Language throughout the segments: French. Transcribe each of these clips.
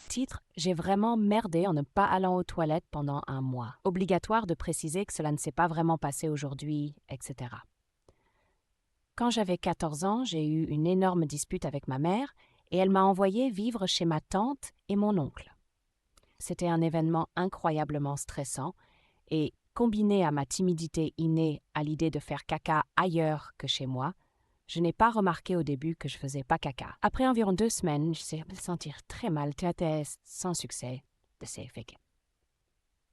Titre: J'ai vraiment merdé en ne pas allant aux toilettes pendant un mois. Obligatoire de préciser que cela ne s'est pas vraiment passé aujourd'hui, etc. Quand j'avais 14 ans, j'ai eu une énorme dispute avec ma mère et elle m'a envoyé vivre chez ma tante et mon oncle. C'était un événement incroyablement stressant et, combiné à ma timidité innée à l'idée de faire caca ailleurs que chez moi, je n'ai pas remarqué au début que je faisais pas caca. Après environ 2 semaines, je me sentir très mal, sans succès de ces effets.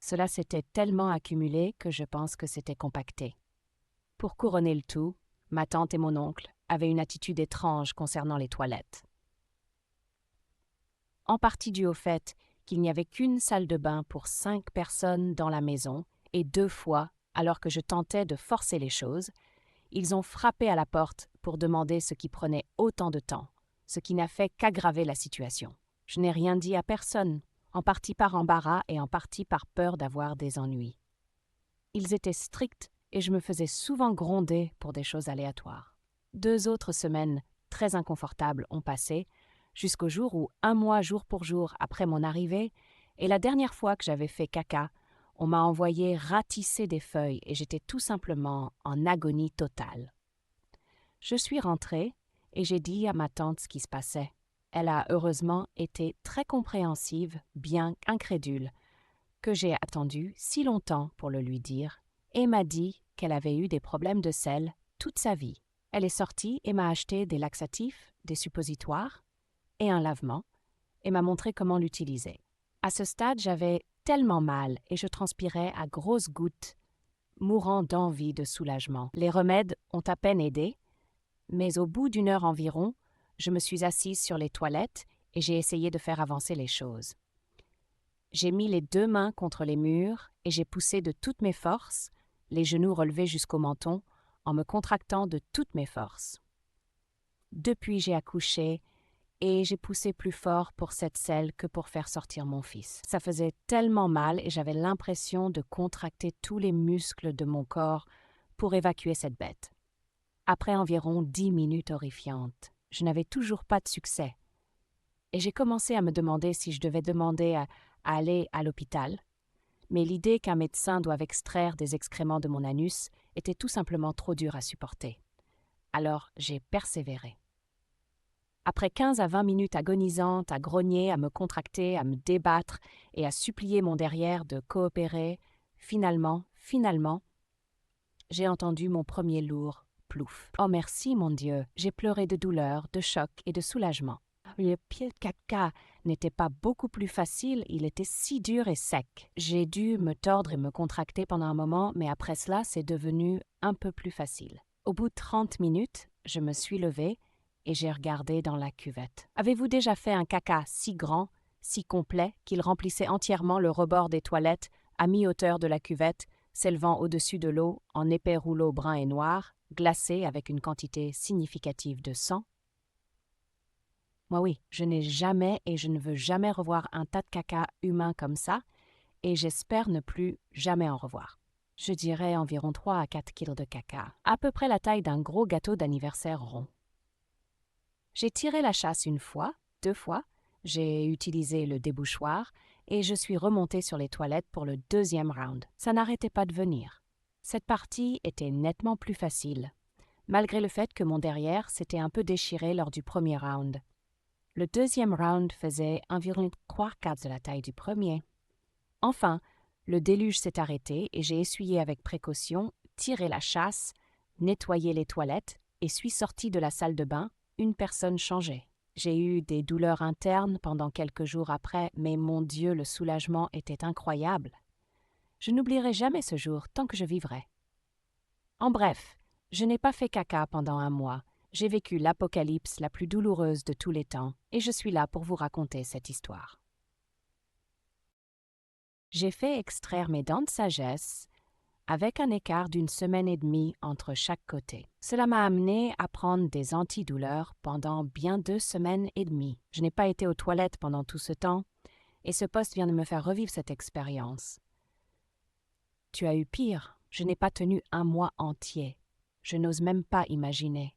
Cela s'était tellement accumulé que je pense que c'était compacté. Pour couronner le tout, ma tante et mon oncle avaient une attitude étrange concernant les toilettes. En partie dû au fait qu'il n'y avait qu'une salle de bain pour 5 personnes dans la maison, et 2 fois, alors que je tentais de forcer les choses, ils ont frappé à la porte pour demander ce qui prenait autant de temps, ce qui n'a fait qu'aggraver la situation. Je n'ai rien dit à personne, en partie par embarras et en partie par peur d'avoir des ennuis. Ils étaient stricts et je me faisais souvent gronder pour des choses aléatoires. 2 autres semaines très inconfortables ont passé, jusqu'au jour où, un mois jour pour jour après mon arrivée, et la dernière fois que j'avais fait caca, on m'a envoyé ratisser des feuilles et j'étais tout simplement en agonie totale. Je suis rentrée et j'ai dit à ma tante ce qui se passait. Elle a heureusement été très compréhensive, bien incrédule, que j'ai attendu si longtemps pour le lui dire, et m'a dit qu'elle avait eu des problèmes de selle toute sa vie. Elle est sortie et m'a acheté des laxatifs, des suppositoires et un lavement, et m'a montré comment l'utiliser. À ce stade, j'avais tellement mal et je transpirais à grosses gouttes, mourant d'envie de soulagement. Les remèdes ont à peine aidé, mais au bout d'1 heure environ, je me suis assise sur les toilettes et j'ai essayé de faire avancer les choses. J'ai mis les 2 mains contre les murs et j'ai poussé de toutes mes forces, les genoux relevés jusqu'au menton, en me contractant de toutes mes forces. Depuis, j'ai accouché et j'ai poussé plus fort pour cette selle que pour faire sortir mon fils. Ça faisait tellement mal et j'avais l'impression de contracter tous les muscles de mon corps pour évacuer cette bête. Après environ 10 minutes horrifiantes, je n'avais toujours pas de succès. Et j'ai commencé à me demander si je devais demander à aller à l'hôpital. Mais l'idée qu'un médecin doive extraire des excréments de mon anus était tout simplement trop dure à supporter. Alors j'ai persévéré. Après 15 à 20 minutes agonisantes, à grogner, à me contracter, à me débattre et à supplier mon derrière de coopérer, finalement, j'ai entendu mon premier lourd plouf. Oh merci, mon Dieu, j'ai pleuré de douleur, de choc et de soulagement. Le pied de caca n'était pas beaucoup plus facile, il était si dur et sec. J'ai dû me tordre et me contracter pendant un moment, mais après cela, c'est devenu un peu plus facile. Au bout de 30 minutes, je me suis levée et j'ai regardé dans la cuvette. Avez-vous déjà fait un caca si grand, si complet, qu'il remplissait entièrement le rebord des toilettes, à mi-hauteur de la cuvette, s'élevant au-dessus de l'eau en épais rouleaux bruns et noirs, glacés avec une quantité significative de sang? Moi oui, je n'ai jamais et je ne veux jamais revoir un tas de caca humain comme ça, et j'espère ne plus jamais en revoir. Je dirais environ 3 à 4 kilos de caca, à peu près la taille d'un gros gâteau d'anniversaire rond. J'ai tiré la chasse 1 fois, 2 fois, j'ai utilisé le débouchoir et je suis remontée sur les toilettes pour le 2e round. Ça n'arrêtait pas de venir. Cette partie était nettement plus facile, malgré le fait que mon derrière s'était un peu déchiré lors du premier round. Le 2e round faisait environ 3/4 de la taille du premier. Enfin, le déluge s'est arrêté et j'ai essuyé avec précaution, tiré la chasse, nettoyé les toilettes et suis sortie de la salle de bain, une personne changée. J'ai eu des douleurs internes pendant quelques jours après, mais mon Dieu, le soulagement était incroyable. Je n'oublierai jamais ce jour tant que je vivrai. En bref, je n'ai pas fait caca pendant un mois. J'ai vécu l'apocalypse la plus douloureuse de tous les temps, et je suis là pour vous raconter cette histoire. J'ai fait extraire mes dents de sagesse avec un écart d'1 semaine et demie entre chaque côté. Cela m'a amené à prendre des antidouleurs pendant bien 2 semaines et demie. Je n'ai pas été aux toilettes pendant tout ce temps, et ce poste vient de me faire revivre cette expérience. Tu as eu pire, je n'ai pas tenu un mois entier. Je n'ose même pas imaginer.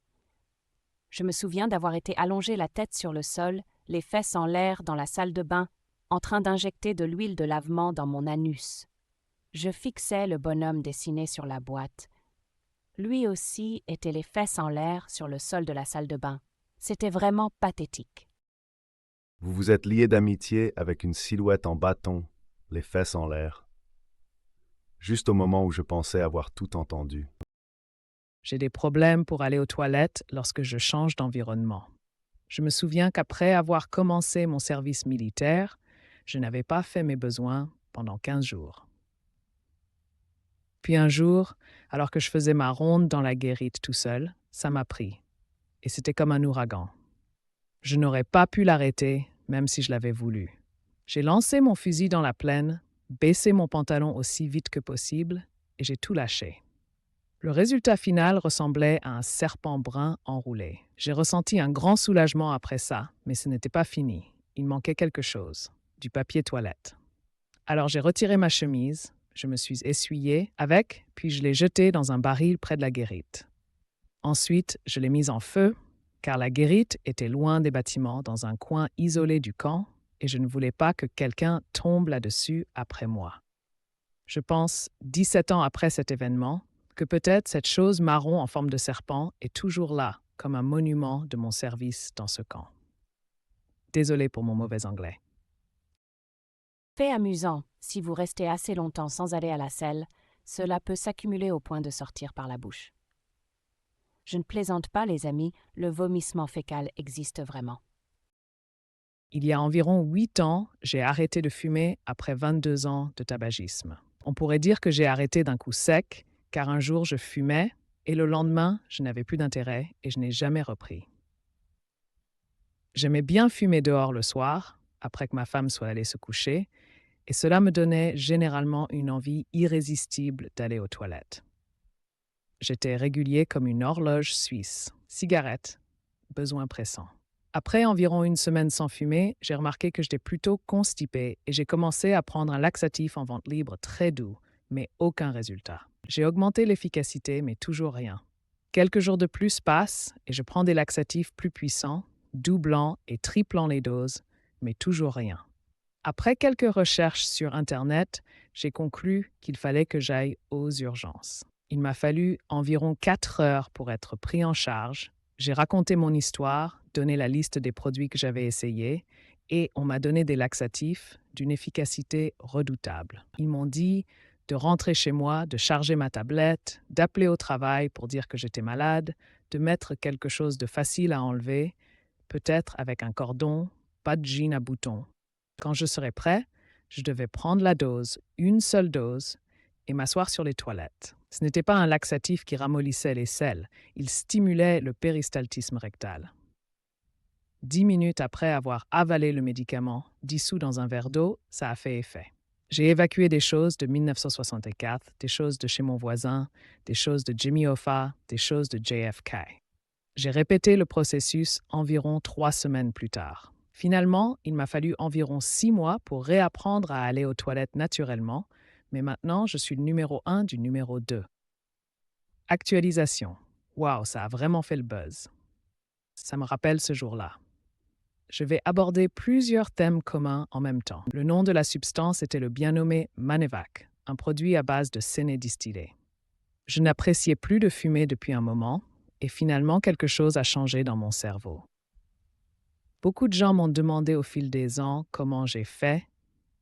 Je me souviens d'avoir été allongée la tête sur le sol, les fesses en l'air dans la salle de bain, en train d'injecter de l'huile de lavement dans mon anus. Je fixais le bonhomme dessiné sur la boîte. Lui aussi était les fesses en l'air sur le sol de la salle de bain. C'était vraiment pathétique. Vous vous êtes lié d'amitié avec une silhouette en bâton, les fesses en l'air. Juste au moment où je pensais avoir tout entendu. J'ai des problèmes pour aller aux toilettes lorsque je change d'environnement. Je me souviens qu'après avoir commencé mon service militaire, je n'avais pas fait mes besoins pendant 15 jours. Puis un jour, alors que je faisais ma ronde dans la guérite tout seul, ça m'a pris. Et c'était comme un ouragan. Je n'aurais pas pu l'arrêter, même si je l'avais voulu. J'ai lancé mon fusil dans la plaine, baissé mon pantalon aussi vite que possible, et j'ai tout lâché. Le résultat final ressemblait à un serpent brun enroulé. J'ai ressenti un grand soulagement après ça, mais ce n'était pas fini. Il manquait quelque chose, du papier toilette. Alors j'ai retiré ma chemise, je me suis essuyé avec, puis je l'ai jeté dans un baril près de la guérite. Ensuite, je l'ai mise en feu, car la guérite était loin des bâtiments, dans un coin isolé du camp, et je ne voulais pas que quelqu'un tombe là-dessus après moi. Je pense, 17 ans après cet événement, que peut-être cette chose marron en forme de serpent est toujours là, comme un monument de mon service dans ce camp. Désolé pour mon mauvais anglais. Fait amusant, si vous restez assez longtemps sans aller à la selle, cela peut s'accumuler au point de sortir par la bouche. Je ne plaisante pas, les amis, le vomissement fécal existe vraiment. Il y a environ 8 ans, j'ai arrêté de fumer après 22 ans de tabagisme. On pourrait dire que j'ai arrêté d'un coup sec, car un jour je fumais, et le lendemain, je n'avais plus d'intérêt et je n'ai jamais repris. J'aimais bien fumer dehors le soir, après que ma femme soit allée se coucher, et cela me donnait généralement une envie irrésistible d'aller aux toilettes. J'étais régulier comme une horloge suisse. Cigarette, besoin pressant. Après environ une semaine sans fumer, j'ai remarqué que j'étais plutôt constipé et j'ai commencé à prendre un laxatif en vente libre très doux, mais aucun résultat. J'ai augmenté l'efficacité, mais toujours rien. Quelques jours de plus passent et je prends des laxatifs plus puissants, doublant et triplant les doses, mais toujours rien. Après quelques recherches sur Internet, j'ai conclu qu'il fallait que j'aille aux urgences. Il m'a fallu environ 4 heures pour être pris en charge. J'ai raconté mon histoire, donné la liste des produits que j'avais essayés et on m'a donné des laxatifs d'une efficacité redoutable. Ils m'ont dit de rentrer chez moi, de charger ma tablette, d'appeler au travail pour dire que j'étais malade, de mettre quelque chose de facile à enlever, peut-être avec un cordon, pas de jean à boutons. Quand je serais prêt, je devais prendre la dose, une seule dose, et m'asseoir sur les toilettes. Ce n'était pas un laxatif qui ramollissait les selles, il stimulait le péristaltisme rectal. 10 minutes après avoir avalé le médicament, dissous dans un verre d'eau, ça a fait effet. J'ai évacué des choses de 1964, des choses de chez mon voisin, des choses de Jimmy Hoffa, des choses de JFK. J'ai répété le processus environ 3 semaines plus tard. Finalement, il m'a fallu environ 6 mois pour réapprendre à aller aux toilettes naturellement, mais maintenant, je suis le numéro 1 du numéro 2. Actualisation. Waouh, ça a vraiment fait le buzz. Ça me rappelle ce jour-là. Je vais aborder plusieurs thèmes communs en même temps. Le nom de la substance était le bien nommé Manevac, un produit à base de séné distillé. Je n'appréciais plus de fumer depuis un moment, et finalement quelque chose a changé dans mon cerveau. Beaucoup de gens m'ont demandé au fil des ans comment j'ai fait,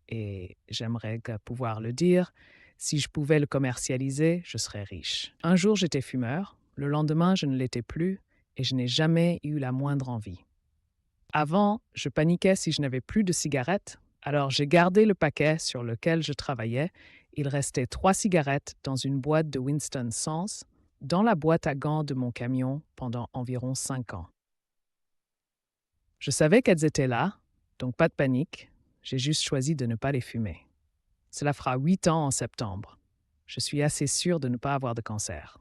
et j'aimerais pouvoir le dire, si je pouvais le commercialiser, je serais riche. Un jour, j'étais fumeur, le lendemain, je ne l'étais plus, et je n'ai jamais eu la moindre envie. Avant, je paniquais si je n'avais plus de cigarettes, alors j'ai gardé le paquet sur lequel je travaillais. Il restait 3 cigarettes dans une boîte de Winston Sans, dans la boîte à gants de mon camion pendant environ 5 ans. Je savais qu'elles étaient là, donc pas de panique, j'ai juste choisi de ne pas les fumer. Cela fera 8 ans en septembre. Je suis assez sûr de ne pas avoir de cancer.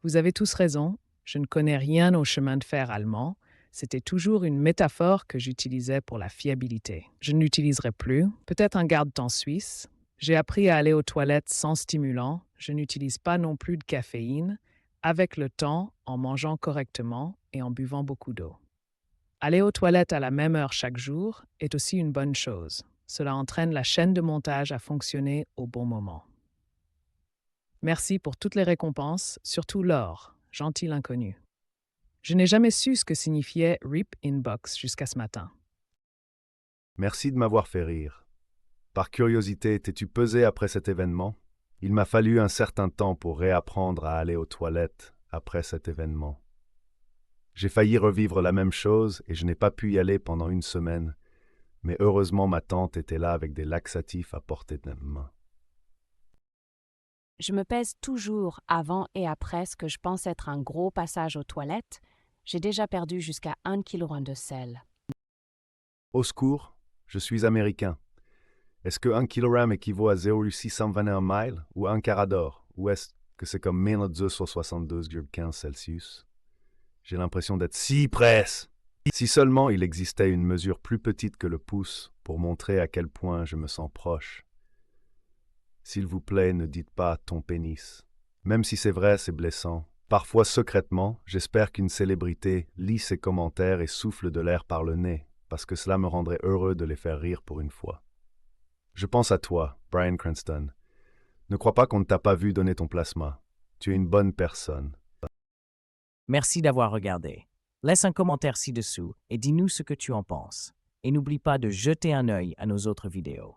Vous avez tous raison, je ne connais rien au chemin de fer allemand. C'était toujours une métaphore que j'utilisais pour la fiabilité. Je ne l'utiliserai plus, peut-être un garde-temps suisse. J'ai appris à aller aux toilettes sans stimulant. Je n'utilise pas non plus de caféine, avec le temps, en mangeant correctement et en buvant beaucoup d'eau. Aller aux toilettes à la même heure chaque jour est aussi une bonne chose. Cela entraîne la chaîne de montage à fonctionner au bon moment. Merci pour toutes les récompenses, surtout l'or, gentil inconnu. Je n'ai jamais su ce que signifiait RIP Inbox jusqu'à ce matin. Merci de m'avoir fait rire. Par curiosité, t'es-tu pesé après cet événement? Il m'a fallu un certain temps pour réapprendre à aller aux toilettes après cet événement. J'ai failli revivre la même chose et je n'ai pas pu y aller pendant une semaine, mais heureusement ma tante était là avec des laxatifs à portée de main. Je me pèse toujours avant et après ce que je pense être un gros passage aux toilettes. J'ai déjà perdu jusqu'à 1 kg de sel. Au secours, je suis américain. Est-ce que 1 kg équivaut à 0,621 miles ou 1 carat d'or? Ou est-ce que c'est comme -272,15 Celsius? J'ai l'impression d'être si presse. Si seulement il existait une mesure plus petite que le pouce pour montrer à quel point je me sens proche. S'il vous plaît, ne dites pas ton pénis. Même si c'est vrai, c'est blessant. Parfois secrètement, j'espère qu'une célébrité lit ces commentaires et souffle de l'air par le nez, parce que cela me rendrait heureux de les faire rire pour une fois. Je pense à toi, Bryan Cranston. Ne crois pas qu'on ne t'a pas vu donner ton plasma. Tu es une bonne personne. Merci d'avoir regardé. Laisse un commentaire ci-dessous et dis-nous ce que tu en penses. Et n'oublie pas de jeter un œil à nos autres vidéos.